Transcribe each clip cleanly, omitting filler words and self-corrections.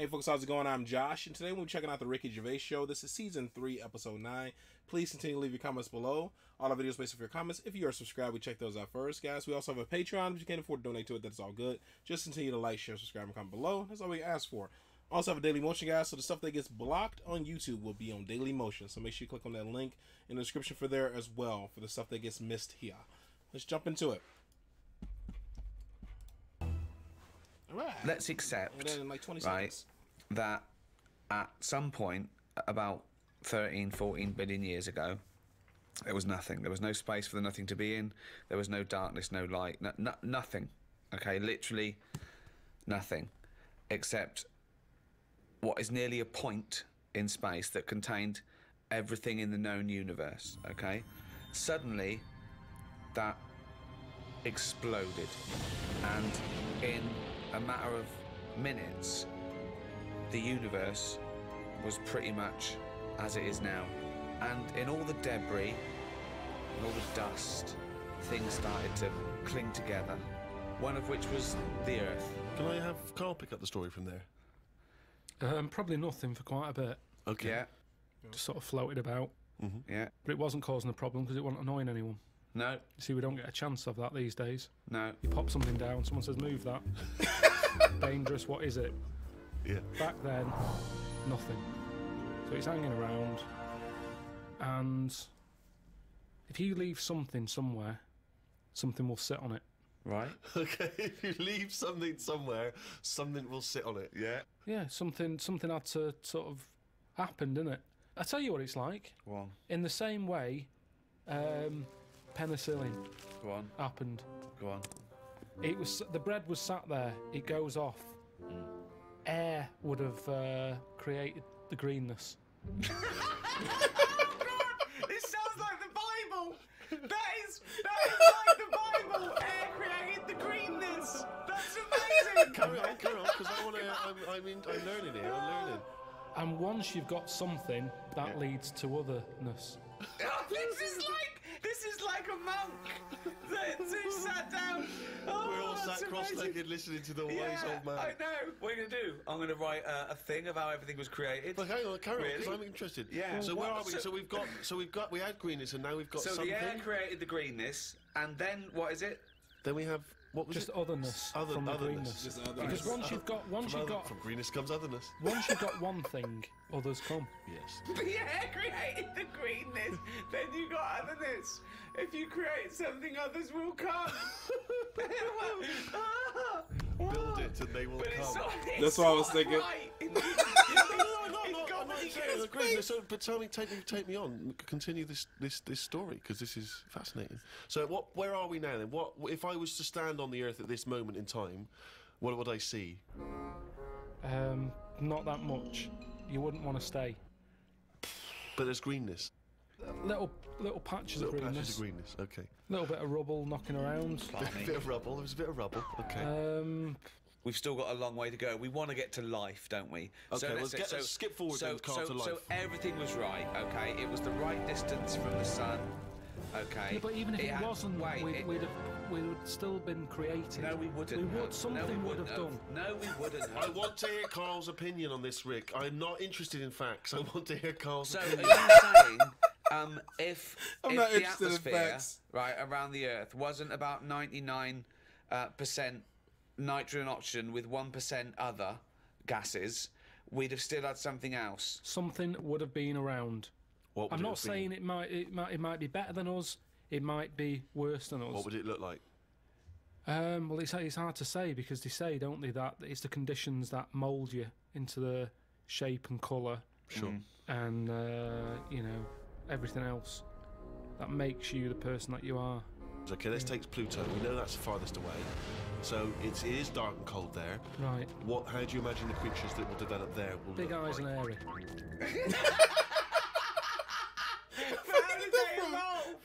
Hey folks, how's it going? I'm Josh, and today we're checking out the Ricky Gervais Show. This is Season 3, Episode 9. Please continue to leave your comments below. All our videos based off your comments. If you are subscribed, we check those out first, guys. We also have a Patreon. If you can't afford to donate to it, that's all good. Just continue to like, share, subscribe, and comment below. That's all we ask for. Also have a Daily Motion, guys, so the stuff that gets blocked on YouTube will be on Daily Motion. So make sure you click on that link in the description for there as well, for the stuff that gets missed here. Let's jump into it. All right. Let's accept, and then in like 20 right, seconds. that at some point, about 13, 14 billion years ago, there was nothing. There was no space for the nothing to be in. There was no darkness, no light, nothing. Okay, literally nothing, except what is nearly a point in space that contained everything in the known universe. Okay, suddenly that exploded, and in a matter of minutes, the universe was pretty much as it is now. And in all the debris and all the dust, things started to cling together, one of which was the Earth. Can I have Carl pick up the story from there? Probably nothing for quite a bit. Okay. Yeah. Just sort of floated about. Yeah. But it wasn't causing a problem because it wasn't annoying anyone. No. You see, we don't get a chance of that these days. No. You pop something down, someone says, move that. Dangerous, what is it? Yeah. Back then, nothing. So it's hanging around, and if you leave something somewhere, something will sit on it. Right. Okay, if you leave something somewhere, something will sit on it. Yeah. Yeah, something had to sort of happen, didn't it? I tell you what it's like. Go on. In the same way, penicillin Go on. happened. Go on. It was, the bread was sat there. It goes off. Air would have created the greenness. This sounds like the Bible. That is like the Bible. Air created the greenness. That's amazing. Carry on, because I want to. I'm learning here. I'm learning. And once you've got something, that leads to otherness. This is like a monk that sat down. Oh, We're all that's sat cross-legged listening to the wise old man. I know. What are you gonna do? I'm gonna write a thing of how everything was created. But hang on, carry on, because Really? I'm interested. Yeah. So where are we? So- We had greenness, and now we've got So something. the air created the greenness, and then what is it? Then we have what was Just it? otherness from the greenness. Just otherness. Because once you've got From greenness comes otherness. once you've got one thing, others come. Yes. The air created the greenness, then you got otherness. If you create something, others will come. Build it, and they will come. That's what I was thinking. But tell me, take me on. Continue this story, because this is fascinating. So, where are we now then? What if I was to stand on the Earth at this moment in time? What would I see? Not that much. You wouldn't want to stay. But there's greenness. Little patches of Little greenness. patches of greenness. Okay. Little bit of rubble knocking around. A bit of rubble. There was a bit of rubble. Okay. We've still got a long way to go. We want to get to life, don't we? Okay, let's skip forward then, Carl, to life. So everything was right, okay? It was the right distance from the sun, okay? Yeah, but even if it had- wasn't, wait, we'd have still been created. No, we wouldn't. We would. have. Something no, we would have wouldn't done. No, we wouldn't. I have. want to hear Carl's opinion on this, Rick. I'm not interested in facts. I want to hear Carl's So are opinion. you saying if I'm not the interested in atmosphere facts. right around the Earth wasn't about 99% nitrogen and oxygen with 1% other gases, we'd have still had something else? Something would have been around. What would I'm it not have been? saying it might be better than us. It might be worse than us. What would it look like? Well, it's hard to say, because they say, don't they, that it's the conditions that mould you into the shape and colour. Sure. And you know, everything else that makes you the person that you are. Okay, let's take Pluto. We know that's the farthest away. So it is dark and cold there. Right. How do you imagine the creatures that will develop there will Big look eyes like? and hairy. How did they evolve?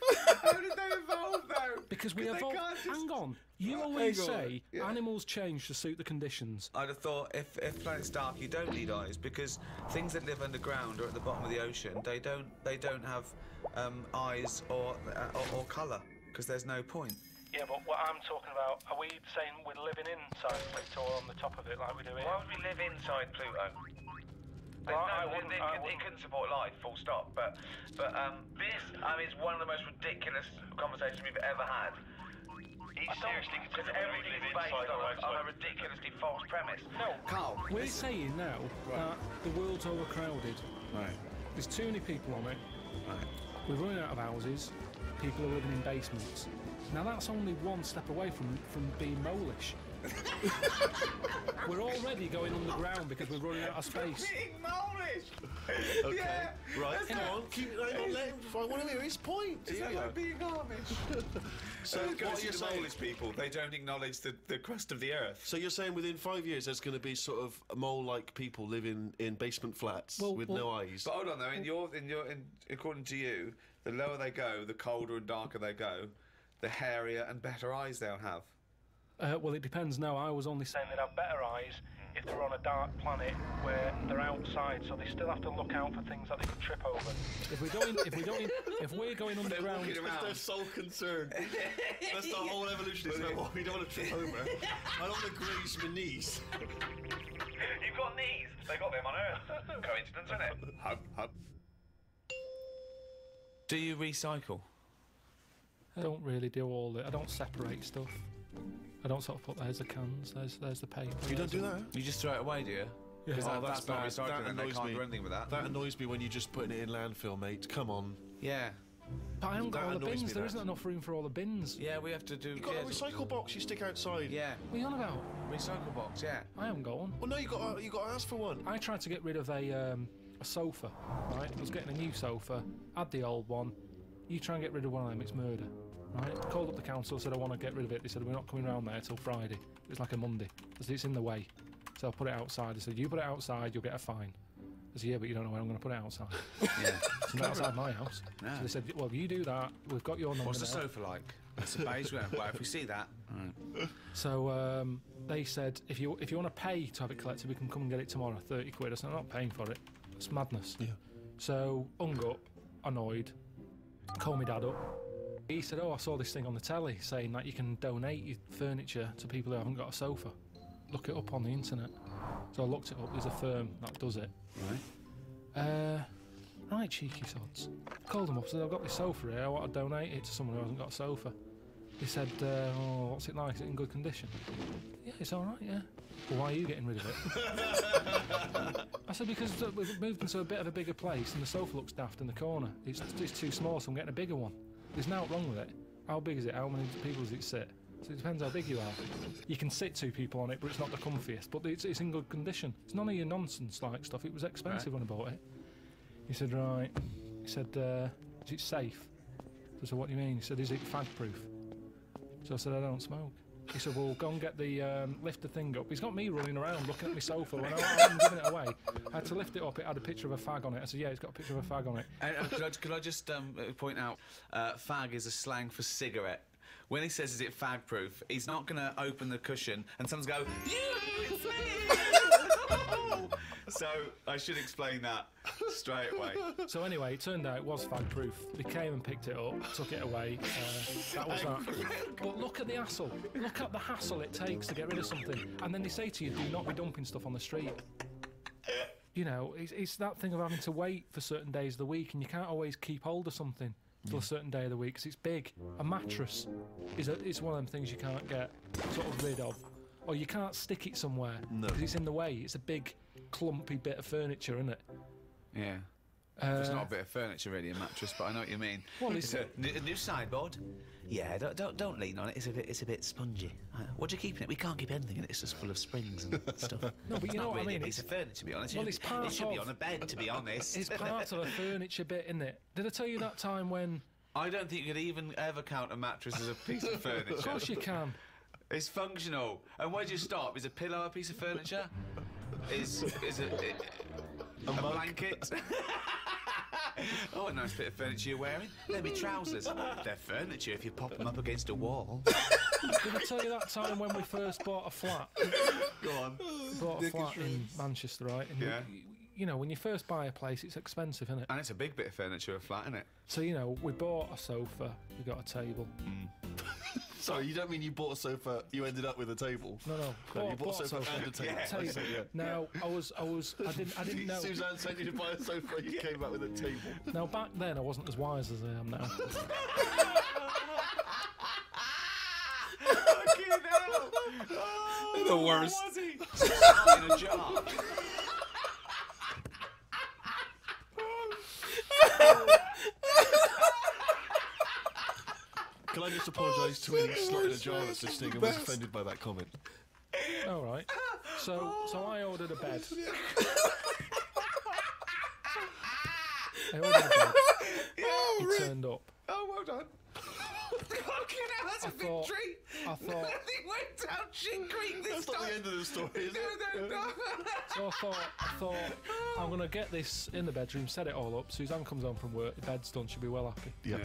How did they evolve, though? Because we they evolved. can't just- Hang on. You always hang on. say animals change to suit the conditions. I'd have thought if planet's dark, you don't need eyes, because things that live underground or at the bottom of the ocean, they don't have eyes or colour, because there's no point. Yeah, but what I'm talking about, are we saying we're living inside Pluto or on the top of it like we do here? Why would we live inside Pluto? Well, It couldn't support life, full stop. But this, is one of the most ridiculous conversations we've ever had. He's seriously Because considering everything's living based inside on a ridiculously false premise. No, Carl, we're saying now that the world's overcrowded. Right. There's too many people on it. Right. We're running out of houses. People are living in basements. Now that's only one step away from being molish. We're already going underground because we're running out of space. Being molish! Okay. Yeah. Right, come on. I want to hear his point. Is that like being Amish? So What what are are you you saying? Polish people? They don't acknowledge the crust of the earth. So you're saying within 5 years there's going to be sort of mole-like people living in basement flats with no eyes? But hold on though, according to you, the lower they go, the colder and darker they go, the hairier and better eyes they'll have. Well, it depends. No, I was only saying they'd have better eyes if they're on a dark planet where they're outside, so they still have to look out for things that they could trip over. If we're going underground, That's their sole concern. That's the whole evolution. It's about, we don't want to trip over. I don't want to graze my knees. You've got knees. They got them on Earth. Coincidence, isn't it? Hub. Do you recycle? I don't really do all it. I don't separate stuff. I don't sort of put there's the cans, there's the paper. You don't do that? You just throw it away, do you? Yeah. Because Oh, that's not bad. recycling. That And they annoys can't me. do anything with that. That annoys me when you're just putting it in landfill, mate. Come on. Yeah. But I haven't got That all the annoys me, bins. There that. isn't enough room for all the bins. Yeah, we have to do. You've got a recycle box you stick outside. Yeah. What are you on about? Recycle box, yeah. I haven't got one. Well, no, you got to ask for one. I tried to get rid of a sofa, right? I was getting a new sofa, had the old one. You try and get rid of one of them, it's murder, right? Called up the council, said I want to get rid of it. They said we're not coming round there till Friday. It was like a Monday. I said it's in the way, so I put it outside. They said you put it outside, you'll get a fine. I said yeah, but you don't know where I'm going to put it outside. Yeah. It's not outside my house. No. So they said well, you do that. We've got your number. What's the now. sofa like? It's a beige one. Well, if we see that. Right. So they said if you want to pay to have it collected, we can come and get it tomorrow. 30 quid. I said I'm not paying for it. It's madness. Yeah. So hung up, annoyed. Called my dad up. He said, "Oh, I saw this thing on the telly saying that you can donate your furniture to people who haven't got a sofa. Look it up on the internet." So I looked it up. There's a firm that does it. Right. Right, cheeky sods. Called them up. Said, "I've got this sofa here. I want to donate it to someone who hasn't got a sofa." He said, "Oh, what's it like? Is it in good condition?" "Yeah, it's all right. Yeah." "Well, why are you getting rid of it?" I said, "Because we've moved into a bit of a bigger place, and the sofa looks daft in the corner. It's too small, so I'm getting a bigger one. There's nothing wrong with it. How big is it? How many people does it sit?" So it depends how big you are. You can sit two people on it, but it's not the comfiest. But it's in good condition. It's none of your nonsense like stuff. It was expensive when I bought it. He said, "Right." He said, "Is it safe?" I said, "What do you mean?" He said, "Is it fag proof?" So I said, "I don't smoke." He said, "Well, go and get the lift the thing up." He's got me running around looking at my sofa when I wasn't giving it away. I had to lift it up. It had a picture of a fag on it. I said, "Yeah, it's got a picture of a fag on it." Could I just point out, fag is a slang for cigarette. When he says, "Is it fag proof?" he's not going to open the cushion and someone's go, "You, it's me!" So I should explain that straight away. So anyway, it turned out it was fag proof. They came and picked it up, took it away. That was that. But look at the hassle. Look at the hassle it takes to get rid of something. And then they say to you, "Do not be dumping stuff on the street." You know, it's that thing of having to wait for certain days of the week, and you can't always keep hold of something till a certain day of the week because it's big. A mattress is one of them things you can't get sort of rid of, or you can't stick it somewhere because it's in the way. It's a big, clumpy bit of furniture, isn't it? Yeah. It's not a bit of furniture really, a mattress, but I know what you mean. Well, it's a new sideboard. Yeah, don't lean on it. It's a bit spongy. What do you keep in it? We can't keep anything in it. It's just full of springs and stuff. No, but you know what I mean. A piece of furniture, to be honest. Well, it's part it should be of- on a bed, to be honest. It's part of a furniture bit, isn't it? Did I tell you that time when? I don't think you could even ever count a mattress as a piece of furniture. Of course you can. It's functional. And where do you stop? Is a pillow a piece of furniture? Is a blanket? Oh, a nice bit of furniture you're wearing. They're my trousers. They're furniture if you pop them up against a wall. Did I tell you that time when we first bought a flat? Go on. Bought a flat in Manchester, right? And Yeah. you know, when you first buy a place, it's expensive, isn't it? And it's a big bit of furniture, a flat, isn't it? So, you know, we bought a sofa, we got a table. Sorry, you don't mean you bought a sofa, you ended up with a table? No, No, you bought a sofa and a table. Yeah. I see, yeah. Now, I didn't know. Suzanne sent you to buy a sofa, you came back with a table. Now, back then, I wasn't as wise as I am now. Fucking hell. Oh, The worst. what was he? In a jar. Can I just apologise to any slot in a jar that's listening and was offended by that comment? All right. So I ordered a bed. I ordered a bed. It turned up. Oh, well done. Fucking hell, that's a big treat. I thought. They went down shit creek this That's not time. the end of the story, is it? No. So I thought I'm gonna get this in the bedroom, set it all up. Suzanne comes home from work, the bed's done, she'll be well happy. Yeah.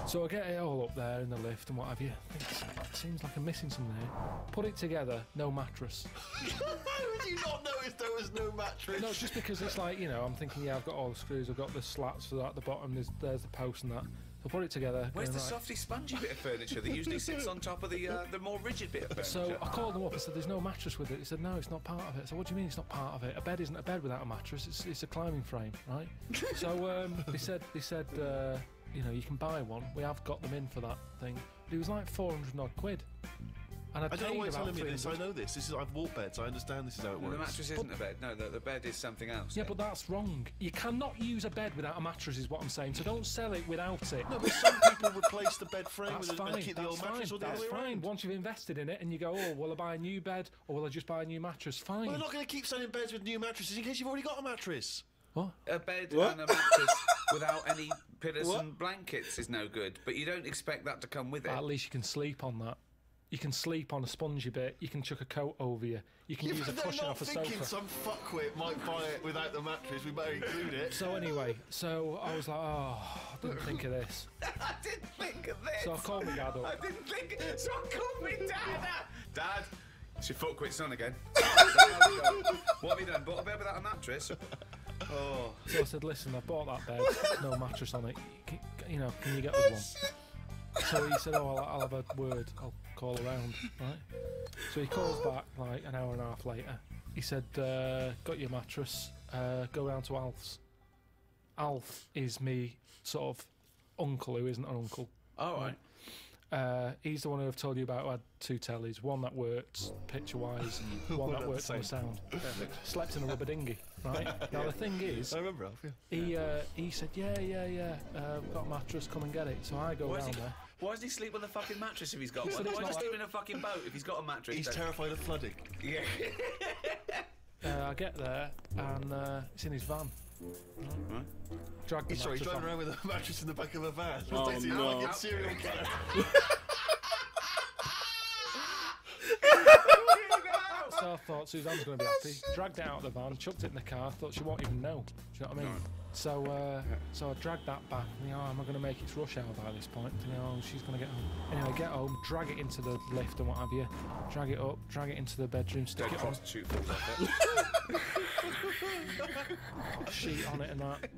So I get it all up there in the lift and what have you. I think it seems like I'm missing something here. Put it together, no mattress. How would you not notice there was no mattress? No, it's just because it's like, you know, I'm thinking, yeah, I've got all the screws, I've got the slats for that at the bottom, there's the post and that. So I put it together. Where's the going, right. softy, spongy bit of furniture that usually sits on top of the more rigid bit of furniture? So I called them up and said, there's no mattress with it. He said, no, it's not part of it. So what do you mean it's not part of it? A bed isn't a bed without a mattress. It's a climbing frame, right? So they said, you know, you can buy one. We have got them in for that thing. But it was like 400 odd quid. And I don't know why you're telling me this. I 300. know this. I've walked beds. I understand this is how it No, works. the mattress isn't a bed. No, the bed is something else. Yeah, but that's wrong. You cannot use a bed without a mattress, is what I'm saying. So don't sell it without it. No, but some people replace the bed frame That's and fine. keep the That's old fine. mattress or the That's other way fine. around. Once you've invested in it and you go, oh, will I buy a new bed or will I just buy a new mattress? Fine. Well, they're not going to keep selling beds with new mattresses in case you've already got a mattress. What? A bed What? and a mattress without any pillows What? and blankets is no good, but you don't expect that to come with it. At least you can sleep on that. You can sleep on a spongy bit. You can chuck a coat over you. You can use a They're cushion not off a thinking sofa. some fuckwit might buy it without the mattress. We better include it. So anyway, so I was like, oh, I didn't think of this. I didn't think of this. So I called my dad up. I didn't think. So I called me dad. Dad, it's your foot quits on again. What have you done? Bought a bed without a mattress? Oh. So I said, listen, I bought that bed, no mattress on it. Can you get us one? So he said, oh, I'll have a word. I'll call around, right? So he calls back like an hour and a half later. He said, got your mattress, go round to Alf's. Alf is me sort of uncle who isn't an uncle. All right. He's the one who I've told you about who had two tellies, one that worked picture-wise, one that worked on the sound. Slept in a rubber dinghy, right? Now the thing is, I remember Alf, yeah. he said, yeah, got a mattress, come and get it. So I go Why round does he, there. why does he sleep on a fucking mattress if he's got He one? said it's Why not does he like- sleep in a fucking boat if he's got a mattress? He's then? terrified of flooding. Yeah. I get there and it's in his van. Right. Drag the Sorry, he's mattress driving on. around with a mattress in the back of a van. Oh, Takes it no. like a serial killer. So I thought Suzanne's going to be happy. Dragged it out of the van, chucked it in the car. Thought she won't even know. Do you know what I mean? So I dragged that back. Thinking, oh, am I going to make it rush hour by this point? Thinking, oh, she's going to get home. Anyway, get home, drag it into the lift and what have you. Drag it up, drag it into the bedroom, stick Dead it on, prostitute falls off it. sheet on it and that.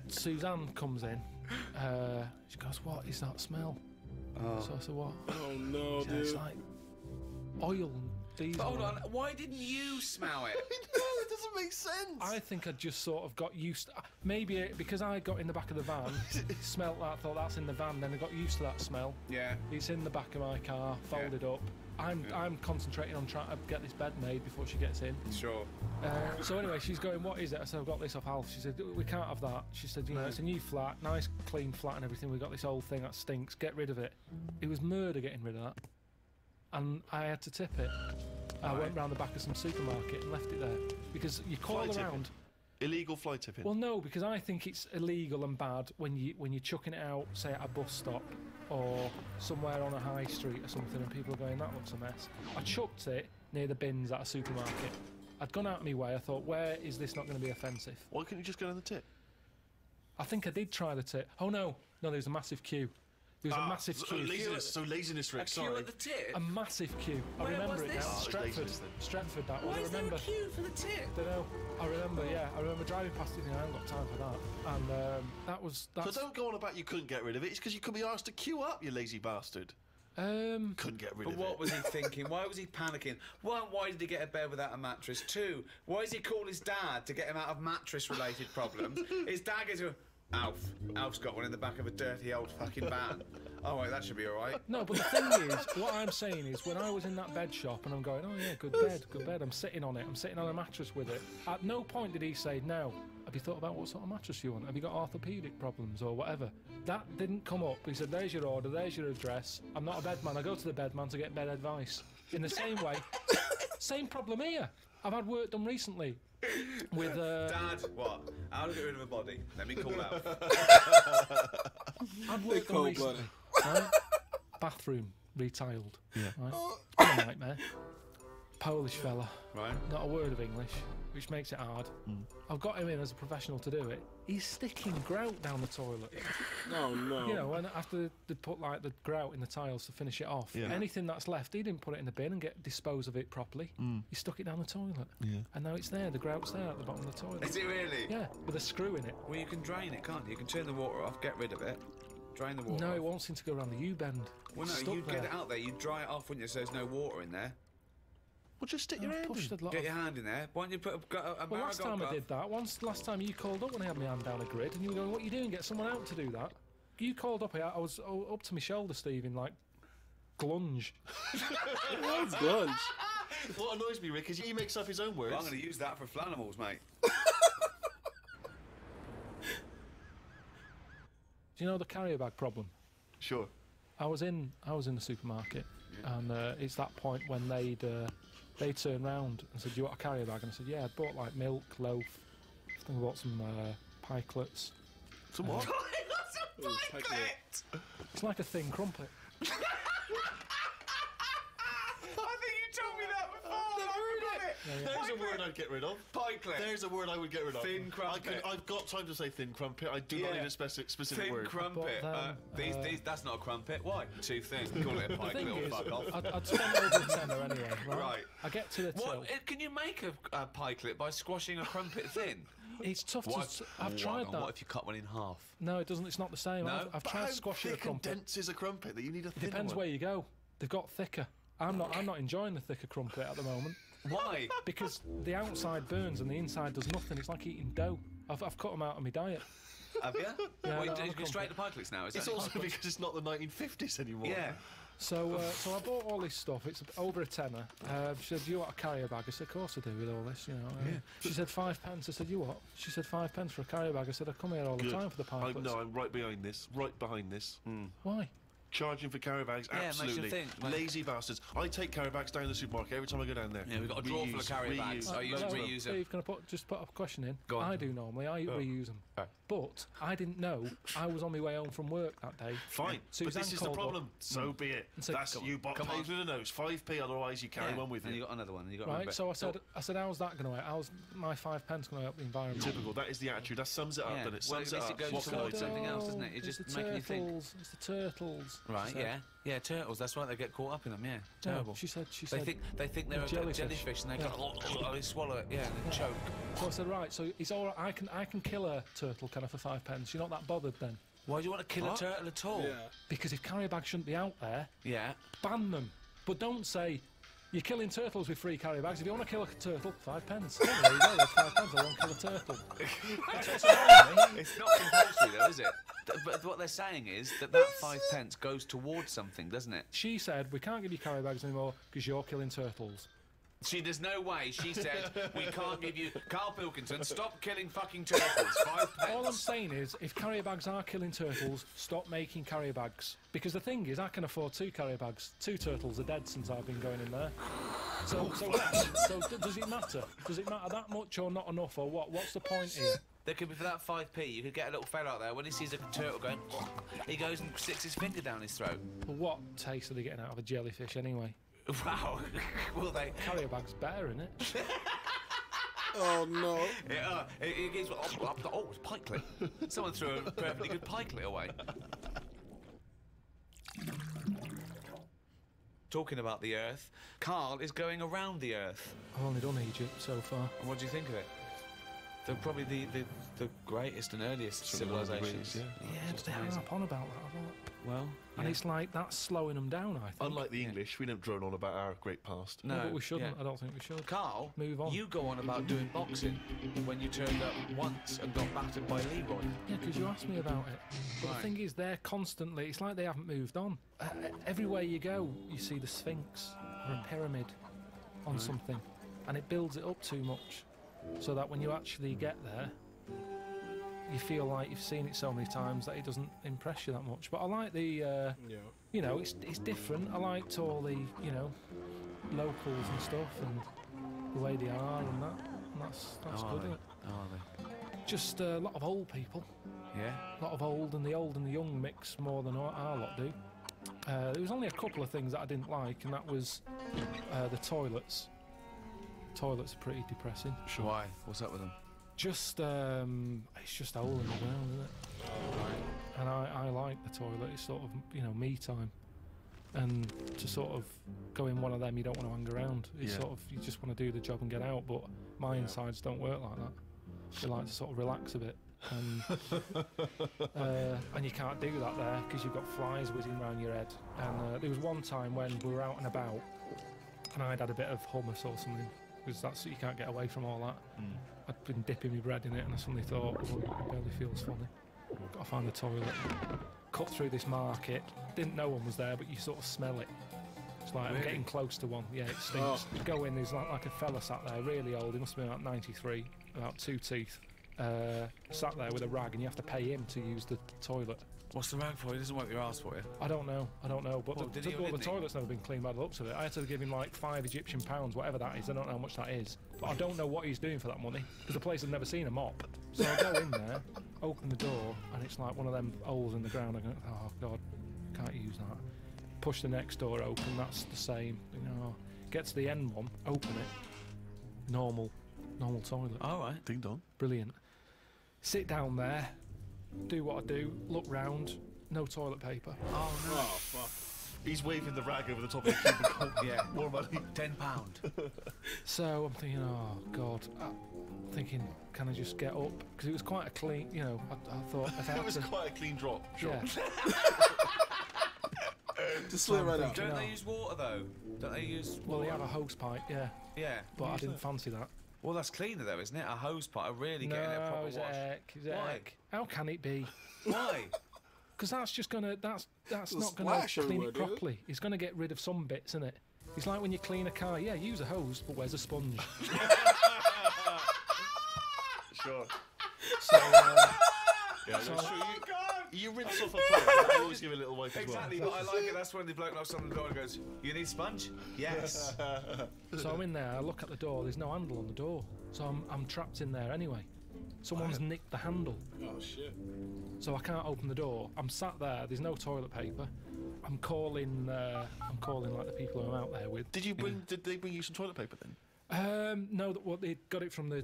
Suzanne comes in. She goes, what is that smell? So I said, what? Oh no, She said, it's dude. like oil and diesel. But hold on, why didn't you smell it? No, it doesn't make sense. I think I just sort of got used to, maybe because I got in the back of the van, smelt that, thought that's in the van, then I got used to that smell. Yeah. It's in the back of my car, folded up. I'm concentrating on trying to get this bed made before she gets in. Sure. So anyway, she's going, what is it? I said, I've got this off Alf. She said, we can't have that. She said, you know, it's a new flat, nice clean flat and everything. We've got this old thing that stinks. Get rid of it. It was murder getting rid of that. And I had to tip it. I went round the back of some supermarket and left it there. Because you call Fly tipping. around... Illegal fly tipping. Well, no, because I think it's illegal and bad when you're chucking it out, say at a bus stop or somewhere on a high street or something, and people are going, "That looks a mess." I chucked it near the bins at a supermarket. I'd gone out of my way. I thought, where is this not going to be offensive? Why couldn't you just go down the tip? I think I did try the tip. Oh no, there was a massive queue. There was a massive queue. Laziness, Rick. A queue Sorry. at the tip? A massive queue. I Where remember was it this? now. Oh, Stretford. laziness then. Stretford, that Why one. I is there a remember. queue for the tip? Don't know. I remember, yeah. I remember driving past it, thinking, I haven't got time for that. And So don't go on about you couldn't get rid of it. It's because you could be asked to queue up, you lazy bastard. Couldn't get rid But of what it. was he thinking? Why was he panicking? One, why did he get a bed without a mattress? Two, why does he call his dad to get him out of mattress-related problems? His dad goes, Alf. Alf's got one in the back of a dirty old fucking van. Oh, wait, that should be all right. No, but the thing is, what I'm saying is, when I was in that bed shop and I'm going, oh yeah, good bed, I'm sitting on it, I'm sitting on a mattress with it. At no point did he say, now, have you thought about what sort of mattress you want? Have you got orthopaedic problems or whatever? That didn't come up. He said, there's your order, there's your address. I'm not a bed man. I go to the bed man to get bed advice. In the same way, same problem here. I've had work done recently with... Dad, what? How to get rid of a body? Let me call Alf. I've worked done recently. cold-blooded. Right? Bathroom retiled. Yeah. Right? What a nightmare. Polish fella. Right. Not a word of English, which makes it hard. I've got him in as a professional to do it. He's sticking grout down the toilet. Oh no. You know, and after they put like the grout in the tiles to finish it off, Yeah. anything that's left, he didn't put it in the bin and dispose of it properly. He stuck it down the toilet. Yeah. And now it's there, the grout's there at the bottom of the toilet. Is it really? Yeah, with a screw in it. Well, you can drain it, can't you? You can turn the water off, get rid of it, drain the water No, off. it won't seem to go around the U-bend. Well, It's no, stuck you there. get it out there, you dry it off, wouldn't you, so there's no water in there. Well, just stick your I've hand pushed in. a lot Get of... your hand in there. Why don't you put a Well, last time I did that, last time you called up when I had my hand down a grid and you were going, what are you doing? Get someone out to do that. You called up here, I was up to my shoulder, Steve, in like glunge. What's grunge? What annoys me, Rick, is he makes up his own words. Well, I'm going to use that for Flanimals, mate. Do you know the carrier bag problem? Sure. I was in the supermarket, and it's that point when they turned round and said, "Do you want a carrier bag?" And I said, "Yeah." I bought like milk, loaf. I think I bought some pikelets. Some what? Ooh, pikelet. It's like a thin crumpet. I think you told me that before. There's a word I'd get rid of. Pikelet. There's a word I would get rid of. Thin crumpet. I've got time to say thin crumpet. I do not Yeah. need a specific Thin word. crumpet. But then, These, that's not a crumpet. Why? Too thin. Call it a The pikelet thing or is, fuck off. I'd spent over a tenner anyway. Right? Right. I get to the till. What? Can you make a pikelet by squashing a crumpet thin? It's tough to. I've tried that. What if you cut one in half? No, it doesn't. It's not the same. No? I've But tried how squashing a thick and crumpet. dense is a crumpet that you need a thin Depends one? where you go. They've got thicker. I'm not enjoying the thicker crumpet at the moment Why? because the outside burns and the inside does nothing. It's like eating dough. I've cut them out of my diet. Have you? Yeah, Well, no, you I'm a go straight to pikelets now, is It's that it? also because it's not the 1950s anymore. Yeah. So I bought all this stuff. It's over a tenner. She said, "Do you want a carrier bag?" I said, "Of course I do." With all this, you know. She said 5 pence. I said, "You what?" She said 5 pence for a carrier bag. I said, "I come here all the Good. time for the pilots." No, I'm right behind this. Right behind this. Why? Charging for carrier bags, Yeah, it makes you absolutely. think, like- Lazy bastards. I take carrier bags down to the supermarket every time I go down there. Yeah, we've got a drawer full of Reuse, carrier bags. reuse. I use No, reuse them. Steve, can I just put a question in? Go on. I do normally. I reuse them. Okay. But I didn't know I was on my way home from work that day. Fine, Suzanne but this is the called up. problem. So be it. And said, That's "Come you bought come on." paid with the nose. 5p, otherwise you carry one with and you. you got another one. And you got Right, so I said, how's that going to help? How's my 5 pence going to help the environment? Typical. That is the attitude. That sums it up, doesn't it? Well, at Sums least it it up. goes What can I towards do? something else, doesn't it? It's It's just the making you think. turtles. It's the turtles. she Right? said. Yeah, turtles. That's why they get caught up in them. Yeah, No, terrible. she said. They think they're a jellyfish, and they go, they swallow it. Yeah, and then choke. So I said, right. So it's all right. I can kill a turtle, can I, for 5 pence? You're not that bothered then? Why do you want to kill a turtle at all? Yeah. Because if carrier bags shouldn't be out there, Yeah. ban them. But don't say you're killing turtles with free carrier bags. If you want to kill a turtle, 5 pence. Oh, there you go. That's 5 pence. I won't kill a turtle. That's what's annoying me. It's not compulsory though, is it? But what they're saying is that 5 pence goes towards something, doesn't it? She said we can't give you carrier bags anymore because you're killing turtles. There's no way. She said we can't give you. Carl Pilkington, stop killing fucking turtles. 5 pence. All I'm saying is, if carrier bags are killing turtles, stop making carrier bags. Because the thing is, I can afford 2 carrier bags. 2 turtles are dead since I've been going in there. So does it matter? Does it matter that much or not enough, or what? What's the point here? There could be for that 5p. You could get a little fella out there when he sees a turtle going, he goes and sticks his finger down his throat. Well, what taste are they getting out of a jellyfish anyway? Wow. Will they? Carrier bag's better, isn't it? Oh no. It gives. Oh, it's pikelet. Someone threw a perfectly good pikelet away. Talking about the Earth, Carl is going around the Earth. I've only done Egypt so far. What do you think of it? They're probably the greatest and earliest civilizations. Yeah, but they hang up on about that a lot. Well, And it's like that's slowing them down, I think. Unlike the English, we don't drone on about our great past. No, but we shouldn't. I don't think we should. Carl, Move on. you go on about doing boxing when you turned up once and got battered by Leroy. Yeah, because you asked me about it. But Right. the thing is, they're constantly... It's like they haven't moved on. Everywhere you go, you see the Sphinx or a pyramid on something. And it builds it up too much. So that when you actually get there, you feel like you've seen it so many times that it doesn't impress you that much. But I like the... You know, it's different. I liked all the, you know, locals and stuff and the way they are and that. And that's good, isn't it? Are they? Just a lot of old people. Yeah. A lot of old and the young mix more than our lot do. There was only a couple of things that I didn't like, and that was the toilets. Toilets are pretty depressing. Sure. Why? What's up with them? Just, it's just a hole in the ground, isn't it? And I like the toilet. It's sort of, you know, me time. And to sort of go in one of them, you don't want to hang around. It's sort of, you just want to do the job and get out. But my insides don't work like that. You like to sort of relax a bit. And you can't do that there because you've got flies whizzing around your head. And there was one time when we were out and about and I'd had a bit of hummus or something, because that's, you can't get away from all that. I'd been dipping my bread in it and I suddenly thought, oh, it barely feels funny. Got to find the toilet. Cut through this market, didn't know one was there, but you sort of smell it. It's like, I'm getting close to one. Yeah, it stinks. You go in, there's like a fella sat there, really old, he must have been about 93, about 2 teeth. Sat there with a rag, and you have to pay him to use the toilet. What's the rag for? He doesn't wipe your ass for you. I don't know. But Well, the toilet's never been cleaned by the looks of it. I had to give him like 5 Egyptian pounds, whatever that is. I don't know how much that is. But I don't know what he's doing for that money, because the place had never seen a mop. So I go in there, open the door, and it's like one of them holes in the ground. I go, oh God, can't use that. Push the next door open, that's the same. You know, get to the end one, open it. Normal toilet. All right. Ding dong. Brilliant. Sit down there, do what I do, look round, no toilet paper. Oh no. Oh, fuck. He's waving the rag over the top of the cubicle. Yeah. More money. £10. So I'm thinking, oh God. I'm thinking, can I just get up? Because it was quite a clean, you know, I thought if I had It was to, quite a clean drop. Sure. yeah. Just slid right out. Don't No. they use water though? Don't they use? Well, they water? have a hose pipe, yeah, Yeah. but I didn't fancy that. Well, that's cleaner though, isn't it? A hose pipe, really getting a proper it's wash. heck, it's Why? heck. How can it be? Why? Because that's just gonna, that's There's not gonna splash clean everywhere, it dude. properly. It's gonna get rid of some bits, isn't it? It's like when you clean a car. Yeah, use a hose, but where's a sponge? Sure. So, Yeah, So- that's true. You rinse off a plate, but you always give it a little wipe Exactly, as but I like it. That's when the bloke knocks on the door and goes, "You need sponge?" Yes. so I'm in there. I look at the door. There's no handle on the door, so I'm trapped in there anyway. Someone's nicked the handle, Oh, shit. so I can't open the door. I'm sat there. There's no toilet paper. I'm calling like the people who I'm out there with. Did they bring you some toilet paper then? No, they got it from the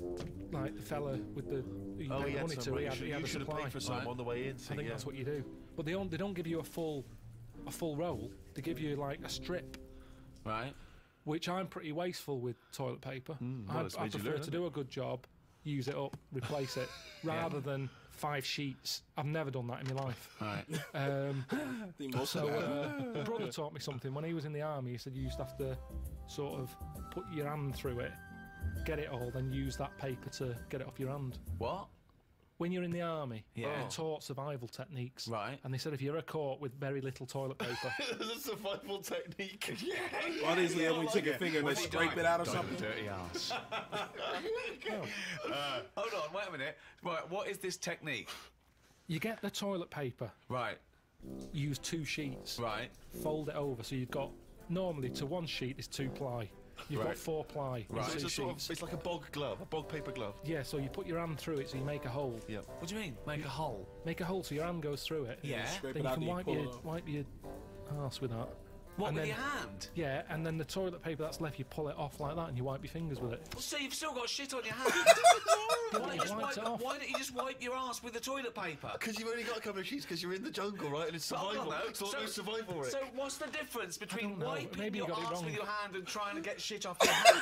fella with the who you pay the money to. He had you a should have supply. paid for some on the way in. I think that's what you do. But they don't give you a full roll. They give you like a strip, Right. which I'm pretty wasteful with toilet paper. well, it's I made you prefer learn, to hasn't do a good job, use it up, replace it, rather than 5 sheets. I've never done that in my life. Right. I think most So of that. my brother taught me something. When he was in the army, he said you used to have to sort of put your hand through it, get it all, then use that paper to get it off your hand. What? When you're in the army, Yeah. they're taught survival techniques. Right. And they said if you're ever caught with very little toilet paper, It's a survival technique. Well, they say when you take your finger and they When he scrape died, it out or died something. with dirty ass. Hold on, wait a minute. Right, what is this technique? you get the toilet paper, Right. use 2 sheets, Right. fold it over, so you've got, normally to 1 sheet is 2 ply. You've got Right. 4 ply, Right. So in 2 it's a sort sheets. of, it's like a bog glove, a bog paper glove. Yeah, so you put your hand through it, so you make a hole. Yeah. What do you mean? Make a hole? Make a hole so your hand goes through it. Yeah. Scrape Then it you out can and you wipe pull your, it off. wipe your arse with that. What, and with then, your hand? Yeah, and then the toilet paper that's left, you pull it off like that and you wipe your fingers with it. So you've still got shit on your hand. Why don't you just wipe your ass with the toilet paper? Because you've only got a couple of sheets because you're in the jungle, right? And it's survival. It's all survival, Rick. So what's the difference between wiping Maybe your you got it ass wrong. with your hand and trying to get shit off your hand,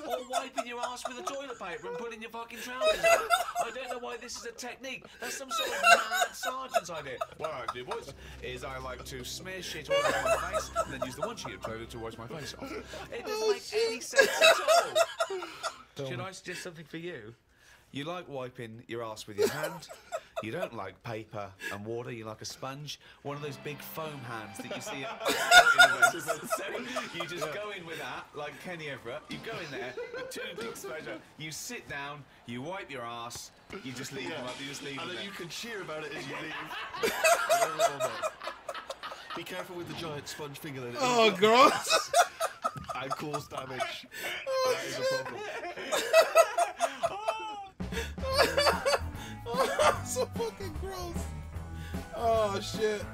or wiping your ass with a toilet paper and putting your fucking trousers on? I don't know why this is a technique. That's some sort of mad sergeant's idea. What I do, boys, is I like to smear shit all over my face and then use the one sheet of toilet to wash my face off. It doesn't make any sense at all. Should I suggest something for you? You like wiping your ass with your hand. You don't like paper and water. You like a sponge. One of those big foam hands that you see at events. So you just go in with that, like Kenny Everett. You go in there with two big sponge. You sit down. You wipe your ass. You just leave them up. You just leave and them then there. you can cheer about it as you leave. Be careful with the giant sponge finger then. Oh, gross. And cause damage. That is a problem. So fucking gross. Oh shit.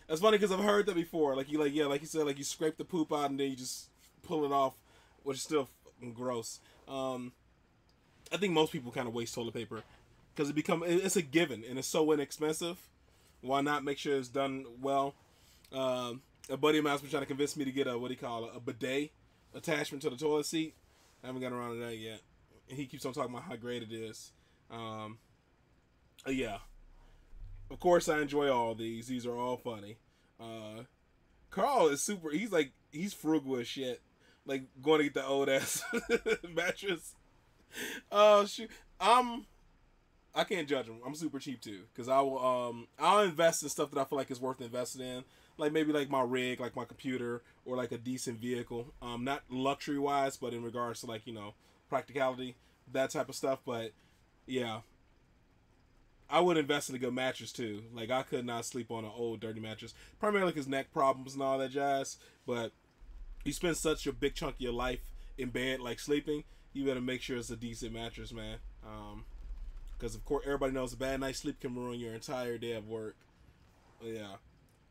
That's funny because I've heard that before. Like you said, like you scrape the poop out and then you just pull it off, which is still fucking gross. I think most people kind of waste toilet paper because it's a given and it's so inexpensive. Why not make sure it's done well? A buddy of mine's been trying to convince me to get a bidet attachment to the toilet seat. I haven't gotten around to that yet. And he keeps on talking about how great it is. Yeah. Of course, I enjoy all these. These are all funny. Carl is super. He's frugal as shit. Like going to get the old ass mattress. Oh shoot. I can't judge him. I'm super cheap too, because I'll invest in stuff that I feel like is worth investing in. Like maybe like my rig, like my computer, or like a decent vehicle. Not luxury wise, but in regards to like practicality, that type of stuff. But yeah, I would invest in a good mattress too. Like I could not sleep on an old dirty mattress, primarily because neck problems and all that jazz. But you spend such a big chunk of your life in bed, like sleeping, you better make sure it's a decent mattress, man. Because of course everybody knows a bad night's sleep can ruin your entire day of work. But yeah,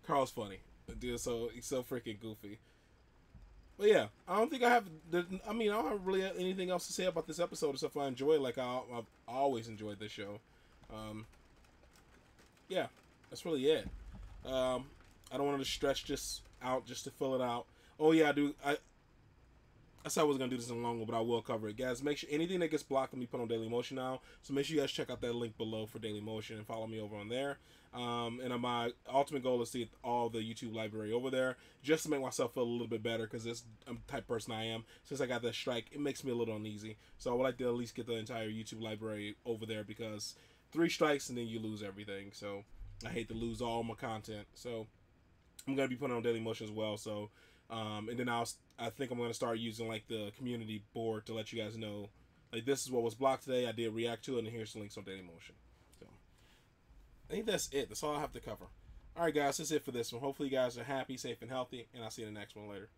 Carl's funny. Dude, he's so freaking goofy. But yeah, I don't think I have. I don't have really anything else to say about this episode except for I enjoy it. Like I've always enjoyed this show. Yeah, that's really it. I don't want to stretch this out just to fill it out. Oh yeah, I said I was gonna do this in long one, but I will cover it, guys. Make sure anything that gets blocked can be put on Daily Motion now. So make sure you guys check out that link below for Daily Motion and follow me over on there. And my ultimate goal is to get all the YouTube library over there, just to make myself feel a little bit better, because I'm the type of person I am. Since I got that strike, it makes me a little uneasy. So I would like to at least get the entire YouTube library over there, because 3 strikes and then you lose everything. So I hate to lose all my content. So I'm gonna be putting on Daily Motion as well. So and then I think I'm gonna start using like the community board to let you guys know, like, this is what was blocked today. I did react to it, and here's the links on Daily Motion. So I think that's it. That's all I have to cover. All right, guys, that's it for this one. Hopefully, you guys are happy, safe, and healthy, and I'll see you in the next one later.